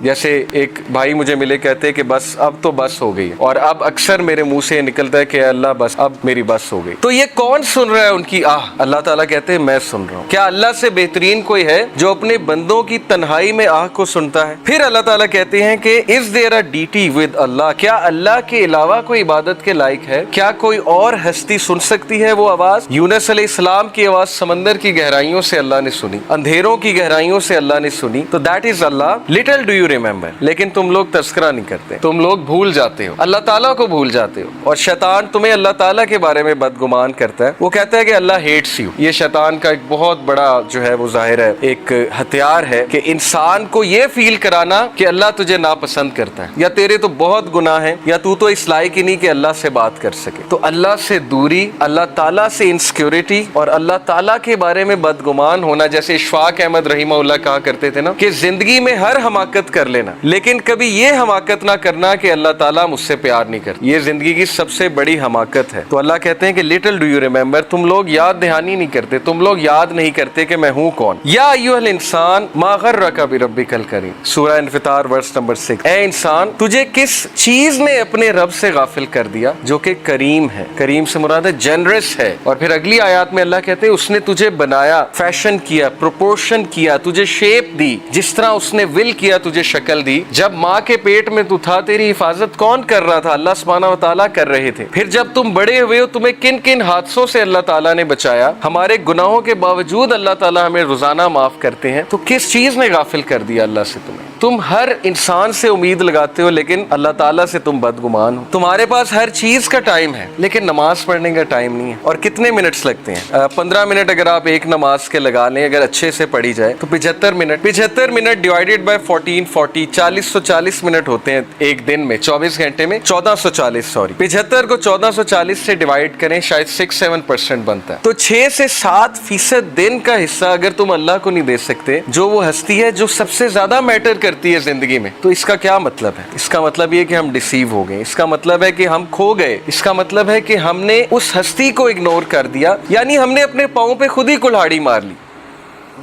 جیسے ایک بھائی مجھے ملے کہتے کہ بس اب تو بس ہو گئی، اور اب اکثر میرے منہ سے نکلتا ہے کہ اللہ بس اب میری بس ہو گئی. تو یہ کون سن رہا ہے ان کی آہ؟ اللہ تعالیٰ کہتے ہیں میں سن رہا ہوں. کیا اللہ سے بہترین کوئی ہے جو اپنے بندوں کی تنہائی میں آہ کو سنتا ہے؟ پھر اللہ تعالیٰ کہتے ہیں کہ is there a deity with Allah؟ کیا اللہ کے علاوہ کوئی عبادت کے لائق ہے؟ کیا کوئی اور ہستی سن سکتی ہے وہ آواز؟ یونس علیہ السلام کی آواز سمندر کی گہرائیوں سے اللہ نے سنی، اندھیروں کی گہرائیوں سے اللہ نے سنی. تو that is Allah. Little do you remember. لیکن تم لوگ تذکرہ نہیں کرتے، تم لوگ بھول جاتے ہو، اللہ تعالیٰ کو بھول جاتے ہو. اور شیطان تمہیں اللہ تعالیٰ کے بارے میں بدگمان کرتا ہے. وہ کہتا ہے کہ اللہ ہیٹس یو. یہ شیطان کا ایک بہت بڑا جو ہے وہ ظاہر ہے ایک ہتھیار ہے کہ انسان کو یہ فیل کرانا کہ اللہ تجھے ناپسند کرتا ہے، یا تیرے تو بہت گناہ ہیں، یا تو اس لائق ہی نہیں کہ اللہ سے بات کر سکے. تو اللہ سے دوری، اللہ تعالیٰ سے انسیکیورٹی اور اللہ تعالیٰ کے بارے میں بدگمان ہونا. جیسے اشفاق احمد رحمہ اللہ کہا کرتے تھے نا کہ زندگی میں ہر حماقت کر لینا لیکن کبھی یہ حماقت نہ کرنا کہ اللہ تعالیٰ مجھ سے پیار نہیں کرتا. یہ زندگی کی سب سے بڑی حماقت ہے. تو اللہ کہتے ہیں کہ لٹل ڈو یو ریمبر، تم لوگ یاد دہانی نہیں کرتے، تم لوگ یاد نہیں کرتے کہ میں ہوں کون. یا ایھا الانسان ما غرک بربک الکریم، سورہ انفطار ورس نمبر 6. اے انسان تجھے کس چیز نے اپنے رب سے غافل کر دیا جو کہ کریم ہے. کریم سے مراد ہے جنرس ہے. اور پھر اگلی آیات میں اللہ کہتے ہیں اس نے تجھے بنایا، فیشن کیا، پروپورشن کیا، تجھے شیپ دی، جس طرح اس نے ول کیا تجھے شکل دی. جب ماں کے پیٹ میں تو تھا تیری حفاظت کون کر رہا تھا؟ اللہ سبحانہ و تعالیٰ کر رہے تھے. پھر جب تم بڑے ہوئے ہو تمہیں کن کن حادثوں سے اللہ تعالیٰ نے بچایا. ہمارے گناہوں کے باوجود اللہ تعالیٰ ہمیں روزانہ معاف کرتے ہیں. تو کس چیز نے غافل کر دیا اللہ سے تمہیں؟ تم ہر انسان سے امید لگاتے ہو لیکن اللہ تعالیٰ سے تم بدگمان ہو. تمہارے پاس ہر چیز کا ٹائم ہے لیکن نماز پڑھنے کا ٹائم نہیں ہے. اور کتنے منٹس لگتے ہیں؟ 15 منٹ اگر آپ ایک نماز کے لگا لیں، اگر اچھے سے پڑھی جائے تو 75 منٹ ڈیوائیڈڈ بائی 1440 40 منٹ ہوتے ہیں ایک دن میں. 24 گھنٹے میں 1440 75 کو 1440 سے ڈیوائیڈ کریں شاید 6-7% بنتا ہے. تو 6 سے 7% دن کا حصہ اگر تم اللہ کو نہیں دے سکتے جو وہ ہستی ہے جو سب سے زیادہ میٹر کرتی ہے زندگی میں، تو اس کا کیا مطلب ہے؟ اس کا مطلب یہ کہ ہم ڈیسیو ہو گئے. اس کا مطلب ہے کہ ہم کھو گئے. اس کا مطلب ہے کہ ہم نے اس ہستی کو اگنور کر دیا، یعنی ہم نے اپنے پاؤں پہ خود ہی کلہاڑی مار لی.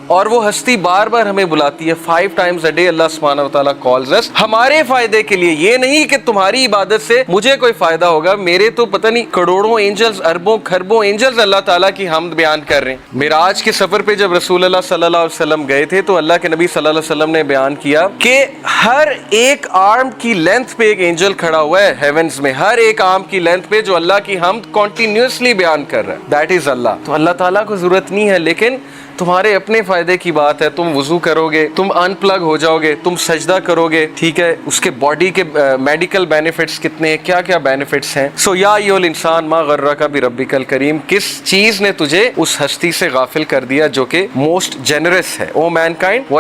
اور وہ ہستی بار بار ہمیں بلاتی ہے 5 times a day. اللہ سبحانہ و تعالیٰ calls us ہمارے فائدے کے لیے. یہ نہیں کہ تمہاری عبادت سے مجھے کوئی فائدہ ہوگا. میرے تو پتہ نہیں کروڑوں اینجلز، اربوں خربوں اینجلز اللہ تعالیٰ کی حمد بیان کر رہے ہیں. معراج کے سفر پہ جب رسول اللہ صلی اللہ علیہ وسلم گئے تھے تو اللہ کے نبی صلی اللہ علیہ وسلم نے بیان کیا کہ ہر ایک آرم کی لینتھ پہ ایک اینجل کھڑا ہوا ہے ہیونز میں، ہر ایک آرم کی لینتھ پہ جو اللہ کی حمد کنٹینیوسلی بیان کر رہا ہے. دیٹ از اللہ. تو اللہ تعالیٰ کو ضرورت نہیں ہے لیکن تمہارے اپنے فائدے کی بات ہے. تم وضو کرو گے، تم ان پلگ ہو جاؤ گے، تم سجدہ کرو گے، ٹھیک ہے. اس کے باڈی کے میڈیکل بینیفٹس کتنے ہیں، کیا کیا بینیفٹس ہیں. سو یا ایھا الانسان ما غرک بربک الکریم، کس چیز نے تجھے اس ہستی سے غافل کر دیا جو کہ موسٹ جنرس ہے. او main kind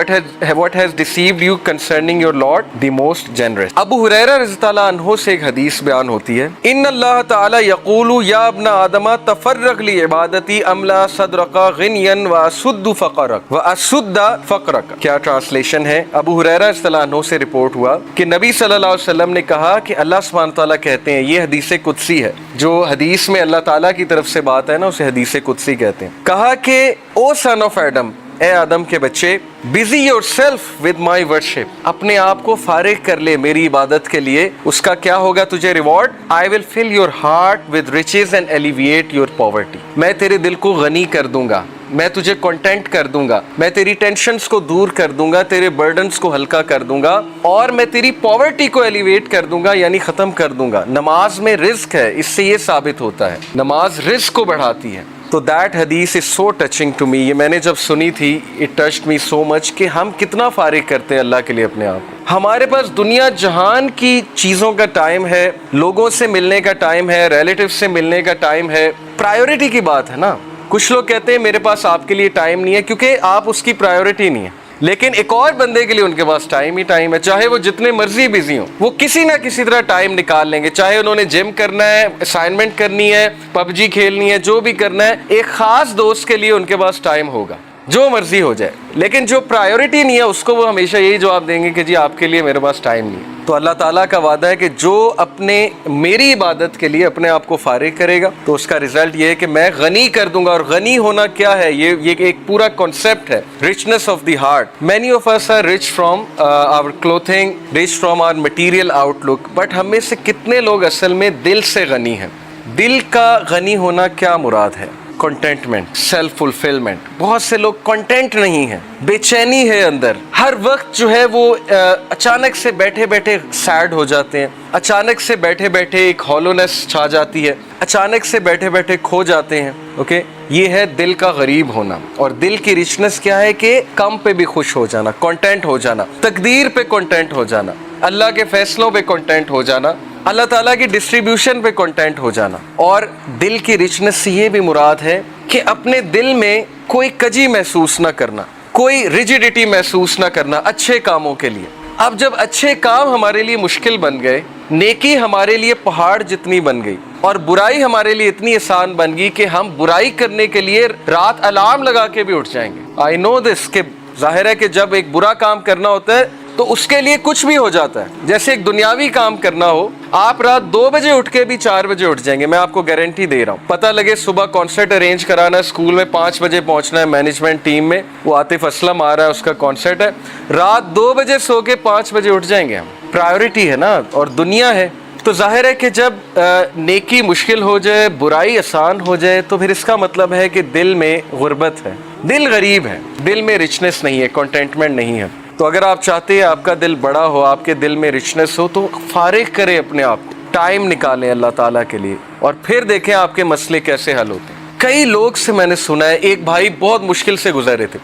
what has deceived you concerning your Lord the most generous. ابو ہریرہ رضی اللہ عنہ سے ایک حدیث بیان ہوتی ہے، ان اللہ تعالی یقول یا ابن آدم تفرغ لعبادتی املا صدرک غنیا واسد فقرک واسد فقرک. کیا ٹرانسلیشن ہے؟ ابو ہریرہ رضی اللہ عنہ سے رپورٹ ہوا کہ نبی صلی اللہ علیہ وسلم نے کہا کہ اللہ سبحانہ تعالیٰ کہتے ہیں، یہ حدیث قدسی ہے، جو حدیث میں اللہ تعالیٰ کی طرف سے بات ہے نا اسے حدیث قدسی کہتے ہیں. کہا کہ او سن آف ایڈم، اے آدم کے بچے، busy your self with my worship, اپنے آپ کو فارغ کر لے میری عبادت کے لیے. اس کا کیا ہوگا تجھے reward? I will fill your heart with riches and elevate your poverty. میں تیرے دل کو غنی کر دوں گا، میں تجھے کنٹینٹ کر دوں گا، میں تیری ٹینشنز کو دور کر دوں گا، تیرے برڈنز کو ہلکا کر دوں گا، اور میں تیری پاورٹی کو ایلیویٹ کر دوں گا، یعنی ختم کر دوں گا. نماز میں رزق ہے، اس سے یہ ثابت ہوتا ہے نماز رزق کو بڑھاتی ہے. تو دیٹ حدیث از سو ٹچنگ ٹو می. یہ میں نے جب سنی تھی اٹ ٹچڈ می سو مچ کہ ہم کتنا فارغ کرتے ہیں اللہ کے لیے اپنے آپ کو. ہمارے پاس دنیا جہان کی چیزوں کا ٹائم ہے، لوگوں سے ملنے کا ٹائم ہے، ریلیٹیو سے ملنے کا ٹائم ہے. پرائیورٹی کی بات ہے نا. کچھ لوگ کہتے ہیں میرے پاس آپ کے لیے ٹائم نہیں ہے کیونکہ آپ اس کی پرائیورٹی نہیں ہے، لیکن ایک اور بندے کے لیے ان کے پاس ٹائم ہی ٹائم ہے. چاہے وہ جتنے مرضی بزی ہوں، وہ کسی نہ کسی طرح ٹائم نکال لیں گے. چاہے انہوں نے جم کرنا ہے، اسائنمنٹ کرنی ہے، PUBG کھیلنی ہے، جو بھی کرنا ہے، ایک خاص دوست کے لیے ان کے پاس ٹائم ہوگا جو مرضی ہو جائے، لیکن جو پرائیورٹی نہیں ہے اس کو وہ ہمیشہ یہی جواب دیں گے کہ جی آپ کے لیے میرے پاس ٹائم نہیں ہے۔ تو اللہ تعالیٰ کا وعدہ ہے کہ جو اپنے میری عبادت کے لیے اپنے آپ کو فارغ کرے گا تو اس کا رزلٹ یہ ہے کہ میں غنی کر دوں گا۔ اور غنی ہونا کیا ہے؟ یہ ایک پورا کانسیپٹ ہے، richness of the heart. Many of us are rich from our clothing, rich from our material outlook, but ہم میں سے کتنے لوگ اصل میں دل سے غنی ہیں؟ دل کا غنی ہونا کیا مراد ہے؟ Contentment, self fulfilment. بہت سے لوگ کنٹینٹ نہیں ہیں، بے چینی ہے اندر، ہر وقت جو ہے وہ اچانک سے بیٹھے بیٹھے سیڈ ہو جاتے ہیں، اچانک سے بیٹھے بیٹھے ایک ہالونیس چھا جاتی ہے، اچانک سے بیٹھے بیٹھے کھو جاتے ہیں۔ اوکے، یہ ہے دل کا غریب ہونا۔ اور دل کی رچنس کیا ہے؟ کہ کم پہ بھی خوش ہو جانا، کنٹینٹ ہو جانا، تقدیر پہ کنٹینٹ ہو جانا، اللہ کے فیصلوں پہ کنٹینٹ ہو جانا، اللہ تعالیٰ کی ڈسٹریبیوشن پہ کنٹینٹ ہو جانا۔ اور دل کی رچنس سے یہ بھی مراد ہے کہ اپنے دل میں کوئی کجی محسوس نہ کرنا، کوئی ریجیڈیٹی محسوس نہ کرنا اچھے کاموں کے لیے۔ اب جب اچھے کام ہمارے لیے مشکل بن گئے، نیکی ہمارے لیے پہاڑ جتنی بن گئی، اور برائی ہمارے لیے اتنی آسان بن گئی کہ ہم برائی کرنے کے لیے رات الارم لگا کے بھی اٹھ جائیں گے۔ آئی نو دس، کہ ظاہر ہے کہ جب ایک برا کام کرنا ہوتا ہے تو اس کے لیے کچھ بھی ہو جاتا ہے۔ جیسے ایک دنیاوی کام کرنا ہو، آپ رات 2 بجے اٹھ کے بھی 4 بجے اٹھ جائیں گے، میں آپ کو گارنٹی دے رہا ہوں۔ پتہ لگے صبح کانسرٹ ارینج کرانا ہے، اسکول میں 5 بجے پہنچنا ہے، مینجمنٹ ٹیم میں وہ عاطف اسلم آ رہا ہے، اس کا کانسرٹ ہے، رات 2 بجے سو کے 5 بجے اٹھ جائیں گے ہم۔ پرائیورٹی ہے نا، اور دنیا ہے۔ تو ظاہر ہے کہ جب نیکی مشکل ہو جائے، برائی آسان ہو جائے، تو پھر اس کا مطلب ہے کہ دل میں غربت ہے، دل غریب ہے، دل میں رچنس نہیں ہے، کنٹینٹمنٹ نہیں ہے۔ تو اگر آپ چاہتے ہیں آپ کا دل بڑا ہو، آپ کے دل میں رچنس ہو، تو فارغ کریں اپنے آپ کو، ٹائم نکالیں اللہ تعالیٰ کے لیے، اور پھر دیکھیں آپ کے مسئلے کیسے حل ہوتے ہیں۔ کئی لوگ سے میں نے سنا ہے، ایک بھائی بہت مشکل سے گزر رہے تھے،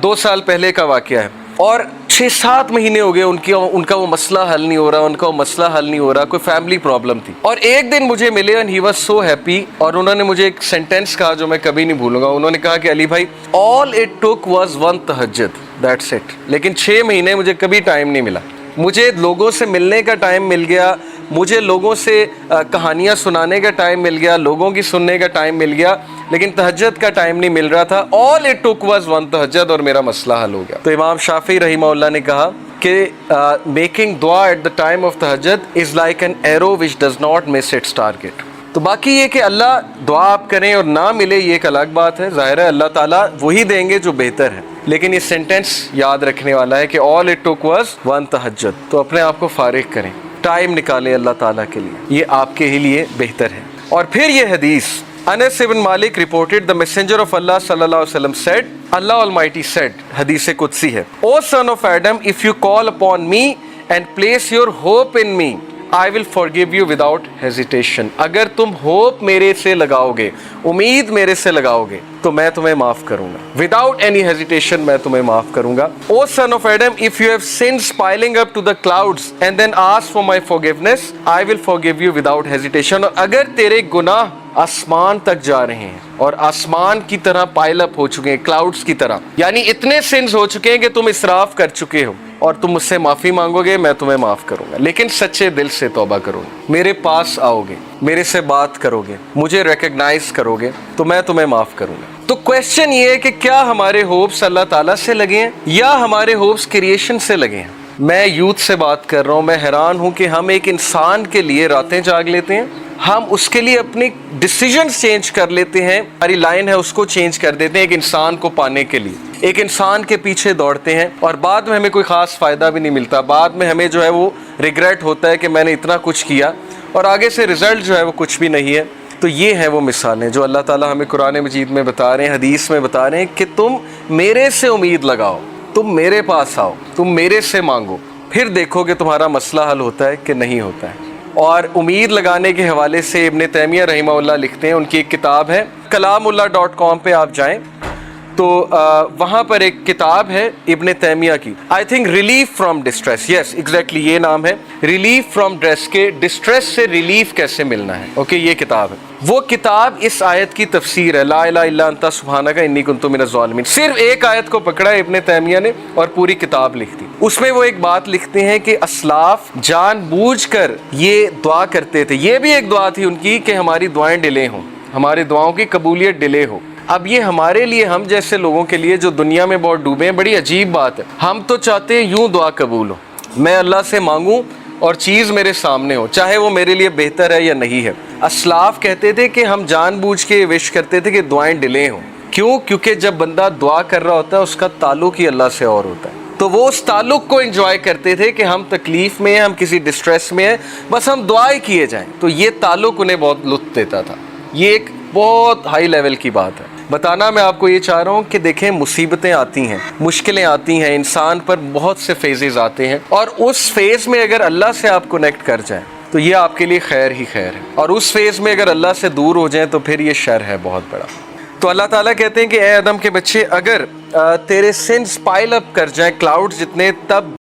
2 سال پہلے کا واقعہ ہے، اور 6-7 مہینے ہو گئے ان کا وہ مسئلہ حل نہیں ہو رہا، ان کا وہ مسئلہ حل نہیں ہو رہا، کوئی فیملی پرابلم تھی۔ اور ایک دن مجھے ملے and he was so happy، اور انہوں نے مجھے ایک سینٹینس کہا جو میں کبھی نہیں بھولوں گا۔ انہوں نے کہا کہ علی بھائی، all it took was one تہجد، that's it۔ لیکن 6 مہینے مجھے کبھی ٹائم نہیں ملا، مجھے لوگوں سے ملنے کا ٹائم مل گیا، مجھے لوگوں سے کہانیاں سنانے کا ٹائم مل گیا، لوگوں کی سننے کا ٹائم مل گیا، لیکن تہجد کا ٹائم نہیں مل رہا تھا۔ all it took was one تہجد، اور میرا مسئلہ حل ہو گیا۔ تو امام شافعی رحمہ اللہ نے کہا کہ میکنگ دعا ایٹ دا ٹائم آف تہجد is like an arrow which does not miss its target. تو باقی یہ کہ اللہ دعا آپ کریں اور نہ ملے یہ ایک الگ بات ہے، ظاہر ہے اللہ تعالیٰ وہی دیں گے جو بہتر ہے، لیکن یہ سینٹینس یاد رکھنے والا ہے کہ all it took was one تہجد۔ تو اپنے آپ کو فارغ کریں، ٹائم نکالیں اللہ تعالیٰ کے لیے، یہ آپ کے ہی لیے بہتر ہے۔ اور پھر یہ حدیث، انس بن مالک reported the messenger of Allah صلی اللہ علیہ وسلم said، Allah Almighty said، حدیث قدسی ہے، O son of Adam, if you call upon me and place your hope in me, I will forgive you without hesitation۔ اگر تم ہوپ میرے سے لگاؤ گے، امید میرے سے لگاؤ گے، تو میں تمہیں معاف کروں گا، without any hesitation میں تمہیں معاف کروں گا۔ O son of Adam, if you have sins piling up to the clouds and then ask for my forgiveness, I will forgive you without hesitation۔ اور اگر تیرے گناہ آسمان تک جا رہے ہیں اور آسمان کی طرح پائل اپ ہو چکے ہیں، کلاؤڈز کی طرح، یعنی اتنے سنز ہو چکے ہیں کہ تم اسراف کر چکے ہو، اور تم مجھ سے معافی مانگو گے، میں تمہیں معاف کروں گا، لیکن سچے دل سے توبہ کرو گے، میرے پاس آؤ گے، میرے سے بات کرو گے، مجھے ریکگنائز کرو گے، تو میں تمہیں معاف کروں گا۔ تو کویسچن یہ ہے کہ کیا ہمارے ہوپس اللہ تعالیٰ سے لگے ہیں یا ہمارے ہوپس کریشن سے لگے ہیں؟ میں یوتھ سے بات کر رہا ہوں، میں حیران ہوں کہ ہم ایک انسان کے لیے راتیں جاگ لیتے ہیں، ہم اس کے لیے اپنی ڈیسیجنز چینج کر لیتے ہیں، ہماری لائن ہے اس کو چینج کر دیتے ہیں ایک انسان کو پانے کے لیے، ایک انسان کے پیچھے دوڑتے ہیں، اور بعد میں ہمیں کوئی خاص فائدہ بھی نہیں ملتا، بعد میں ہمیں جو ہے وہ ریگریٹ ہوتا ہے کہ میں نے اتنا کچھ کیا اور آگے سے رزلٹ جو ہے وہ کچھ بھی نہیں ہے۔ تو یہ ہیں وہ مثالیں جو اللہ تعالیٰ ہمیں قرآن مجید میں بتا رہے ہیں، حدیث میں بتا رہے ہیں کہ تم میرے سے امید لگاؤ، تم میرے پاس آؤ، تم میرے سے مانگو، پھر دیکھو کہ تمہارا مسئلہ حل ہوتا ہے کہ نہیں ہوتا ہے۔ اور امید لگانے کے حوالے سے ابن تیمیہ رحمہ اللہ لکھتے ہیں، ان کی ایک کتاب ہے kalamullah.com پہ آپ جائیں تو وہاں پر ایک کتاب ہے ابن تیمیہ کی، I think relief from distress, yes exactly یہ نام ہے، ریلیف فرام ڈسٹریس، کے ڈسٹریس سے ریلیف کیسے ملنا ہے، اوکے یہ کتاب ہے۔ وہ کتاب اس آیت کی تفسیر ہے، لا الہ الا انت سبحانک انی کنت من الظالمین، صرف ایک آیت کو پکڑا ابن تیمیہ نے اور پوری کتاب لکھ دی۔ اس میں وہ ایک بات لکھتے ہیں کہ اسلاف جان بوجھ کر یہ دعا کرتے تھے، یہ بھی ایک دعا تھی ان کی کہ ہماری دعائیں ڈیلے ہوں، ہماری دعاؤں کی قبولیت ڈیلے ہو۔ اب یہ ہمارے لیے, ہم جیسے لوگوں کے لیے جو دنیا میں بہت ڈوبے ہیں, بڑی عجیب بات ہے. ہم تو چاہتے ہیں یوں دعا قبول ہو, میں اللہ سے مانگوں اور چیز میرے سامنے ہو, چاہے وہ میرے لیے بہتر ہے یا نہیں ہے. اسلاف کہتے تھے کہ ہم جان بوجھ کے وش کرتے تھے کہ دعائیں ڈیلے ہوں. کیوں؟ کیونکہ جب بندہ دعا کر رہا ہوتا ہے اس کا تعلق ہی اللہ سے اور ہوتا ہے. تو وہ اس تعلق کو انجوائے کرتے تھے کہ ہم تکلیف میں ہیں, ہم کسی ڈسٹریس میں ہیں, بس ہم دعائیں کیے جائیں. تو یہ تعلق انہیں بہت لطف دیتا تھا. یہ ایک بہت ہائی لیول کی بات ہے. بتانا میں آپ کو یہ چاہ رہا ہوں کہ دیکھیں, مصیبتیں آتی ہیں, مشکلیں آتی ہیں, انسان پر بہت سے فیزز آتے ہیں, اور اس فیز میں اگر اللہ سے آپ کنیکٹ کر جائیں تو یہ آپ کے لیے خیر ہی خیر ہے, اور اس فیز میں اگر اللہ سے دور ہو جائیں تو پھر یہ شر ہے بہت بڑا. تو اللہ تعالیٰ کہتے ہیں کہ اے آدم کے بچے, اگر تیرے سنس پائل اپ کر جائیں کلاؤڈ جتنے, تب